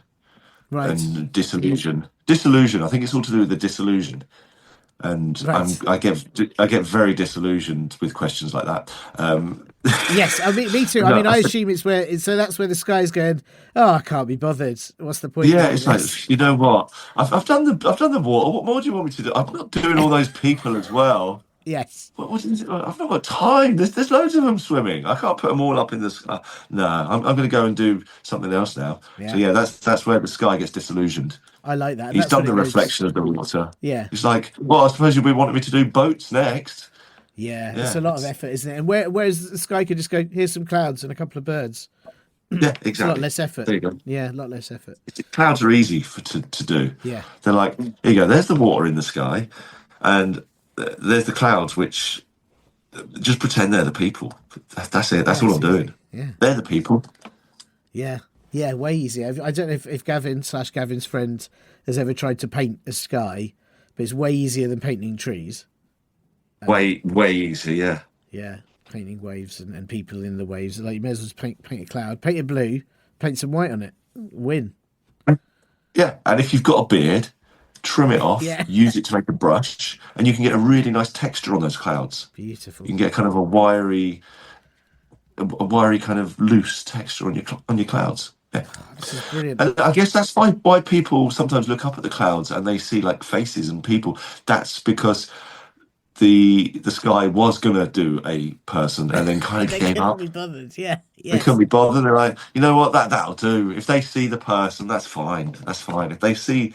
Right. and dissolution. Dissolution. I think it's all to do with the dissolution. And Right. I get very disillusioned with questions like that. Yes, I mean, me too. I No, mean, I I think- assume it's so that's where the sky's going, oh, I can't be bothered. What's the point? of Yeah, doing it's this? like, you know what? I've done the water. What more do you want me to do? I'm not doing all those people as well. Yes. What is it? I've not got time. There's loads of them swimming. I can't put them all up in the sky. No, I'm going to go and do something else now. Yeah. So yeah, that's where the sky gets disillusioned. I like that. He's That's done what the it goes- reflection of the water. Yeah. It's like, well, I suppose you'll be wanting me to do boats next. Yeah, Yeah, it's a lot of effort, isn't it? And whereas the sky could just go, here's some clouds and a couple of birds. Yeah, It's a lot exactly. less effort. There you go. Yeah, a lot less effort. Clouds are easy to do. Yeah. They're like, here you go. There's the water in the sky, and there's the clouds, which just pretend they're the people. That's it. That's all I'm doing. Yeah. They're the people. Yeah, way easier. I don't know if Gavin / Gavin's friend has ever tried to paint a sky, but it's way easier than painting trees. Way easy. Yeah. Yeah, painting waves and people in the waves. Like you may as well just paint a cloud, paint it blue, paint some white on it, win. Yeah. And if you've got a beard, trim it off. Yeah. Use it to make a brush, and you can get a really nice texture on those clouds. Beautiful. You can get kind of a wiry kind of loose texture on your clouds. Yeah. This is brilliant. And I guess that's why people sometimes look up at the clouds and they see like faces and people. That's because the sky was gonna do a person and then kind of They gave couldn't up. be bothered. Yeah, They yes. couldn't be bothered. They're like, you know what, that'll do. If they see the person, that's fine. That's fine. If they see,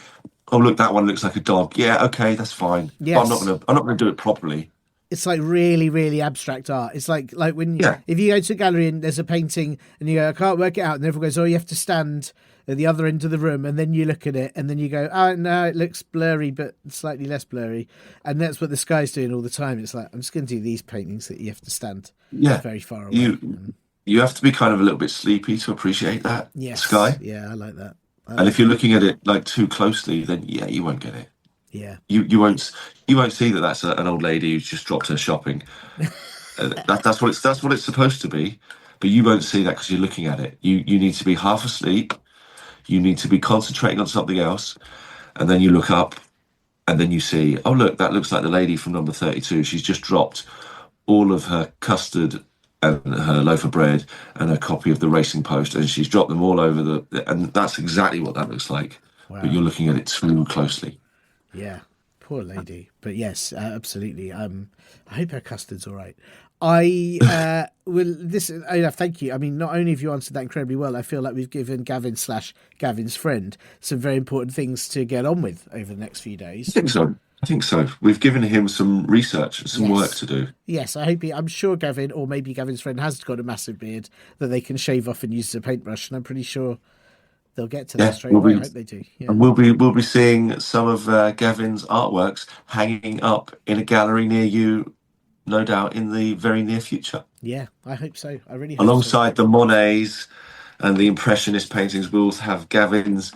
oh look, that one looks like a dog. Yeah, okay, that's fine. Yes. But I'm not gonna do it properly. It's like really, really abstract art. It's like when Yeah. if you go to a gallery and there's a painting and you go, I can't work it out, and everyone goes, oh, you have to stand at the other end of the room, and then you look at it and then you go, oh no, it looks blurry but slightly less blurry, and that's what the sky's doing all the time. It's like, I'm just going to do these paintings that you have to stand Yeah. very far away. You have to be kind of a little bit sleepy to appreciate that Yes. sky. Yeah, I like that. And if you're looking at it like too closely, then yeah, you won't get it. Yeah. You won't see that that's an old lady who's just dropped her shopping. That's what it's supposed to be, but you won't see that because you're looking at it. You need to be half asleep. You need to be concentrating on something else, and then you look up, and then you see, oh look, that looks like the lady from number 32. She's just dropped all of her custard and her loaf of bread and a copy of the Racing Post, and she's dropped them all over and that's exactly what that looks like. Wow. But you're looking at it too closely. Yeah, poor lady. But yes, absolutely. I hope her custard's all right. Thank you. I mean, not only have you answered that incredibly well, I feel like we've given Gavin / Gavin's friend some very important things to get on with over the next few days. I think so. We've given him some research, some Yes. work to do. Yes, I'm sure Gavin, or maybe Gavin's friend, has got a massive beard that they can shave off and use as a paintbrush, and I'm pretty sure they'll get to that Yeah, straight we'll away. be- I hope they do. Yeah. And we'll be seeing some of Gavin's artworks hanging up in a gallery near you, no doubt, in the very near future. Yeah, I hope so. I really hope so. Alongside the Monets and the Impressionist paintings, we'll have Gavin's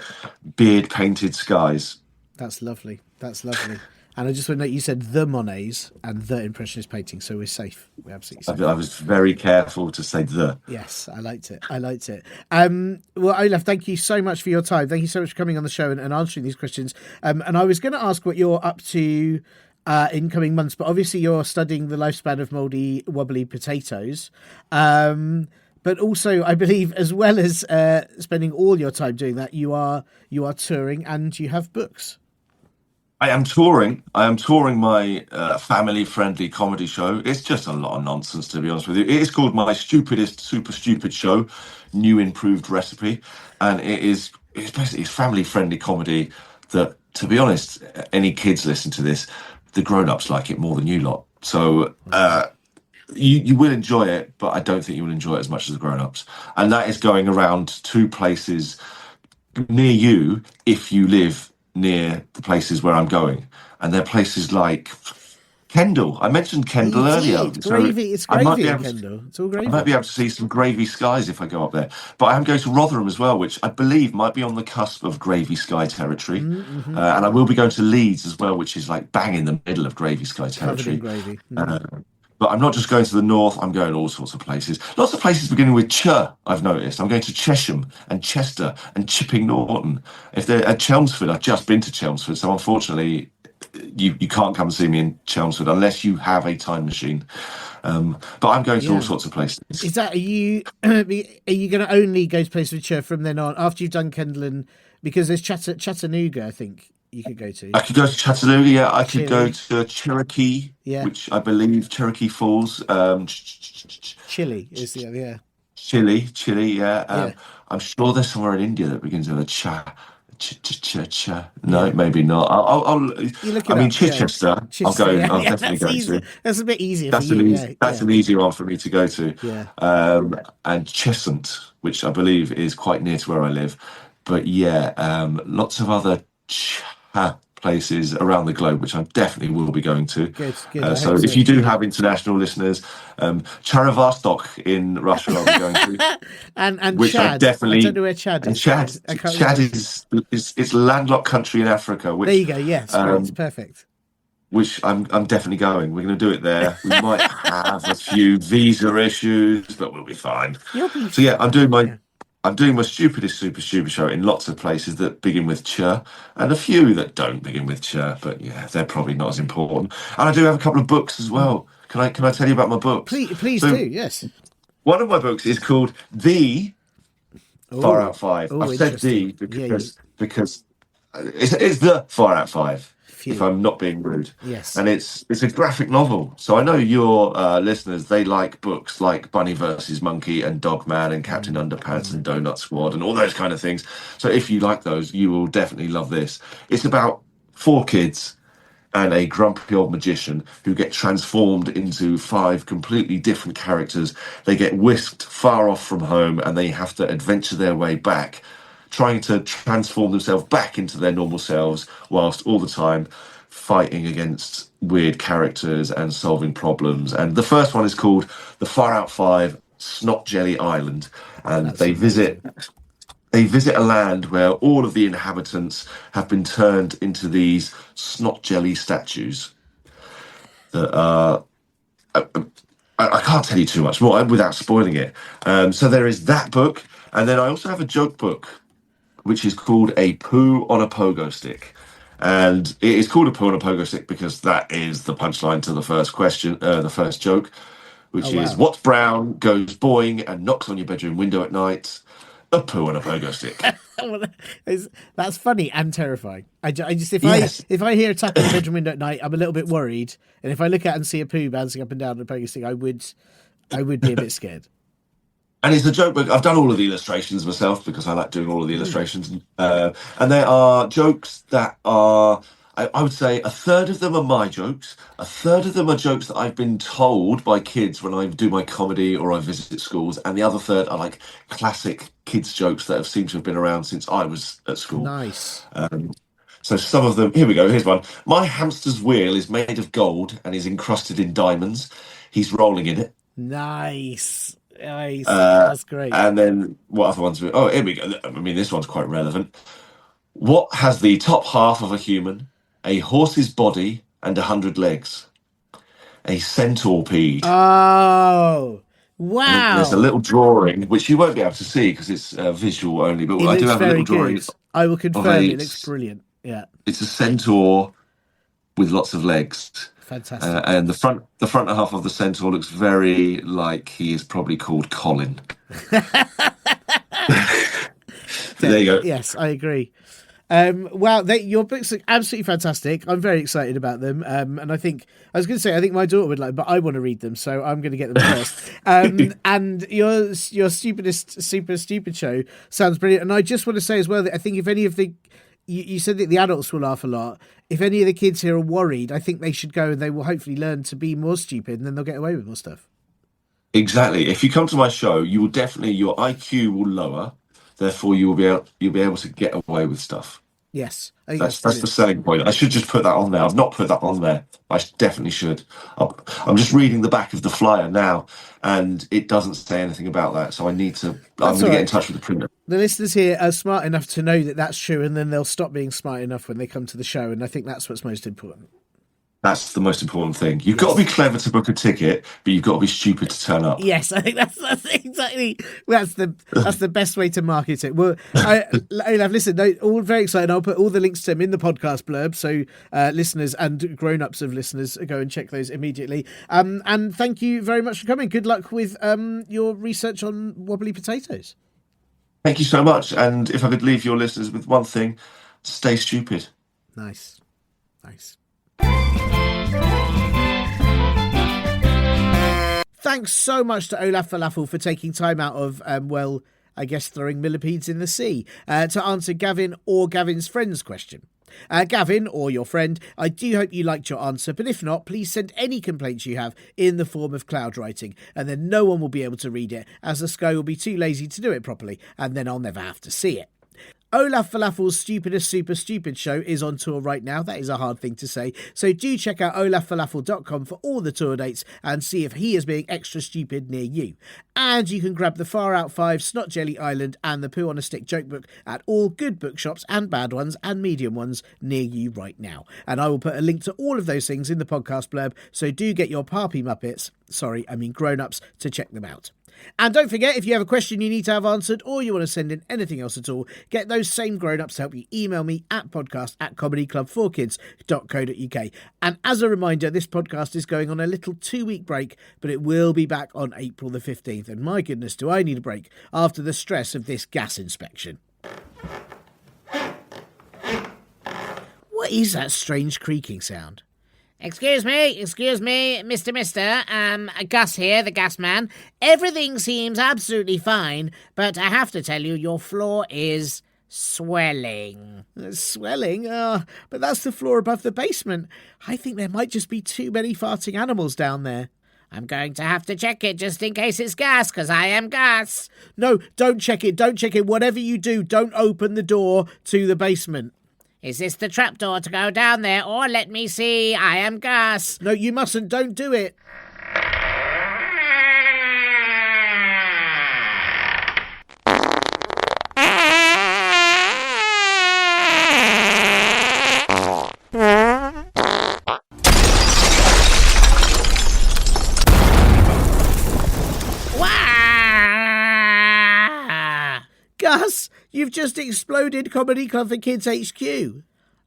beard-painted skies. That's lovely. That's lovely. And I just want to note you said the Monets and the Impressionist painting, so we're safe. We're absolutely safe. I was very careful to say the. Yes, I liked it. Well, Olaf, thank you so much for your time. Thank you so much for coming on the show and answering these questions. And I was going to ask what you're up to in coming months, but obviously you're studying the lifespan of mouldy, wobbly potatoes. But also, I believe, as well as spending all your time doing that, you are touring and you have books. I am touring my family-friendly comedy show. It's just a lot of nonsense, to be honest with you. It is called My Stupidest Super Stupid Show, New Improved Recipe, and it's basically family-friendly comedy that, to be honest, any kids listen to this, the grown-ups like it more than you lot. So you will enjoy it, but I don't think you will enjoy it as much as the grown-ups. And that is going around 2 places near you if you live near the places where I'm going. And they're places like Kendal. I mentioned Kendal earlier. It's So gravy. It's I might gravy be in able to, Kendal. It's all gravy. I might be able to see some gravy skies if I go up there. But I am going to Rotherham as well, which I believe might be on the cusp of gravy sky territory. Mm-hmm. And I will be going to Leeds as well, which is like bang in the middle of gravy sky Covered in territory. gravy. But I'm not just going to the north, I'm going all sorts of places. Lots of places beginning with Ch, I've noticed. I'm going to Chesham and Chester and Chipping Norton. If they're at Chelmsford, I've just been to Chelmsford, so unfortunately you can't come and see me in Chelmsford unless you have a time machine. But I'm going to all sorts of places. Is that, are you going to only go to places with Ch from then on, after you've done Kendal and, because there's Chattanooga, I think you could go to. I could go to Chattanooga, yeah. I could go Chile. to Cherokee, Yeah. which I believe Cherokee Falls. Chile is the other, yeah. Chile, yeah. Yeah. I'm sure there's somewhere in India that begins with a cha. No, maybe not. I'll You look it I mean, up, Chichester. I'll Chichester, go. yeah. I'll Yeah, definitely go to. That's a bit easier That's for you. an easy one for me to go to. Yeah. And Cheshunt, which I believe is quite near to where I live. But yeah, lots of other places around the globe, which I definitely will be going to. Good. So if you do have international listeners, Charavastok in Russia, I'll be going to. and which Chad. I definitely. I don't know where Chad And is. Chad is it's landlocked country in Africa. Which, there you go. Yeah, it's perfect. Which I'm definitely going. We're going to do it there. We might have a few visa issues, but we'll be fine. So yeah, I'm doing my stupidest super stupid show in lots of places that begin with Ch, and a few that don't begin with Ch, but yeah, they're probably not as important. And I do have a couple of books as well. Can I tell you about my books? Please do. Yes. One of my books is called The Far Out 5. I've said the because it's the Far Out 5. If I'm not being rude. Yes. And it's a graphic novel. So I know your listeners, they like books like Bunny versus Monkey and Dogman and Captain Underpants and Donut Squad and all those kind of things. So if you like those, you will definitely love this. It's about 4 kids and a grumpy old magician who get transformed into 5 completely different characters. They get whisked far off from home and they have to adventure their way back, trying to transform themselves back into their normal selves whilst all the time fighting against weird characters and solving problems. And the first one is called The Far Out 5 Snot Jelly Island. And they visit a land where all of the inhabitants have been turned into these snot jelly statues that are... I can't tell you too much more without spoiling it. So there is that book. And then I also have a joke book, which is called A Poo on a Pogo Stick. And it is called A Poo on a Pogo Stick because that is the punchline to the first question, the first joke, which is, what's brown, goes boing, and knocks on your bedroom window at night? A poo on a pogo stick. That's funny and terrifying. I just if I hear a tap on the bedroom window at night, I'm a little bit worried. And if I look out and see a poo bouncing up and down on a pogo stick, I would be a bit scared. And it's a joke book. I've done all of the illustrations myself because I like doing all of the illustrations. And there are jokes that are, I would say, a third of them are my jokes. A third of them are jokes that I've been told by kids when I do my comedy or I visit schools. And the other third are like classic kids' jokes that have seemed to have been around since I was at school. Nice. So some of them, here we go, here's one. My hamster's wheel is made of gold and is encrusted in diamonds. He's rolling in it. Nice. That's great. And then what other ones? Oh, here we go. I mean, this one's quite relevant. What has the top half of a human, a horse's body, and 100 legs? A centipede. Oh, wow. There's a little drawing, which you won't be able to see because it's visual only, but I do have a little drawing. Good. I will confirm it looks brilliant. Yeah. It's a centaur with lots of legs. Fantastic. And the front half of the centaur looks very like he is probably called Colin. There you go. Yes, I agree. Wow, your books are absolutely fantastic. I'm very excited about them. And I think my daughter would like, but I want to read them, so I'm going to get them first. And your stupidest super stupid show sounds brilliant. And I just want to say as well that I think if any of the you said that the adults will laugh a lot. If any of the kids here are worried, I think they should go and they will hopefully learn to be more stupid and then they'll get away with more stuff. Exactly. If you come to my show, you will definitely, your IQ will lower. Therefore, you'll be able to get away with stuff. Yes. I think That's the selling point. I should just put that on there. I've not put that on there. I definitely should. I'm just reading the back of the flyer now, and it doesn't say anything about that. So I need to. I'm going to get in touch with the printer. The listeners here are smart enough to know that that's true, and then they'll stop being smart enough when they come to the show. And I think that's what's most important. That's the most important thing. You've got to be clever to book a ticket, but you've got to be stupid to turn up. Yes, I think that's exactly that's the best way to market it. Well, Olaf, listen, all very excited. I'll put all the links to them in the podcast blurb, so listeners and grown-ups of listeners go and check those immediately. And thank you very much for coming. Good luck with your research on wobbly potatoes. Thank you so much. And if I could leave your listeners with one thing, stay stupid. Nice. Thanks so much to Olaf Falafel for taking time out of, I guess throwing millipedes in the sea, to answer Gavin or Gavin's friend's question. Gavin, or your friend, I do hope you liked your answer, but if not, please send any complaints you have in the form of cloud writing, and then no one will be able to read it, as the Sky will be too lazy to do it properly, and then I'll never have to see it. Olaf Falafel's Stupidest Super Stupid show is on tour right now. That is a hard thing to say. So do check out olaffalafel.com for all the tour dates and see if he is being extra stupid near you. And you can grab the Far Out 5, Snot Jelly Island and the Poo on a Stick joke book at all good bookshops and bad ones and medium ones near you right now. And I will put a link to all of those things in the podcast blurb, so do get your Parpy Muppets, grown-ups, to check them out. And don't forget, if you have a question you need to have answered or you want to send in anything else at all, get those same grown-ups to help you email me at podcast@comedyclub4kids.co.uk. And as a reminder, this podcast is going on a little 2-week break, but it will be back on April the 15th. And my goodness, do I need a break after the stress of this gas inspection. What is that strange creaking sound? Excuse me, Mr. Gus here, the gas man. Everything seems absolutely fine, but I have to tell you, your floor is swelling. Swelling? But that's the floor above the basement. I think there might just be too many farting animals down there. I'm going to have to check it just in case it's gas, because I am Gus. No, don't check it. Whatever you do, don't open the door to the basement. Is this the trapdoor to go down there? Or let me see, I am Gus. No, you mustn't. Don't do it. Gus, you've just exploded Comedy Club for Kids HQ.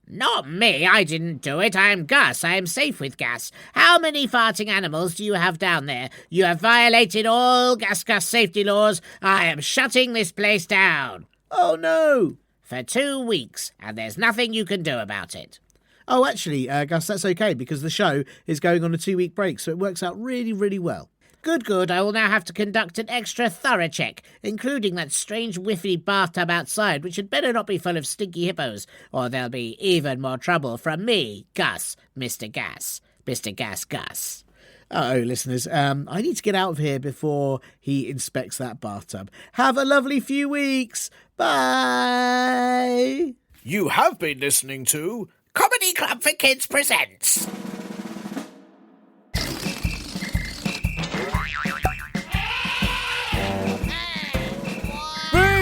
Not me, I didn't do it. I am Gus. I am safe with gas. How many farting animals do you have down there? You have violated all gas safety laws. I am shutting this place down. Oh, no. For 2 weeks, and there's nothing you can do about it. Oh, actually, Gus, that's okay, because the show is going on a 2-week break, so it works out really, really well. Good. I will now have to conduct an extra thorough check, including that strange whiffy bathtub outside, which had better not be full of stinky hippos, or there'll be even more trouble from me, Gus, Mr. Gas. Mr. Gus. Listeners, I need to get out of here before he inspects that bathtub. Have a lovely few weeks. Bye. You have been listening to Comedy Club for Kids presents.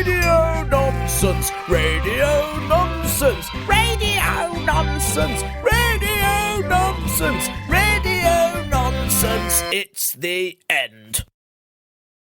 Radio Nonsense, Radio Nonsense, Radio Nonsense, Radio Nonsense, Radio Nonsense. It's the end.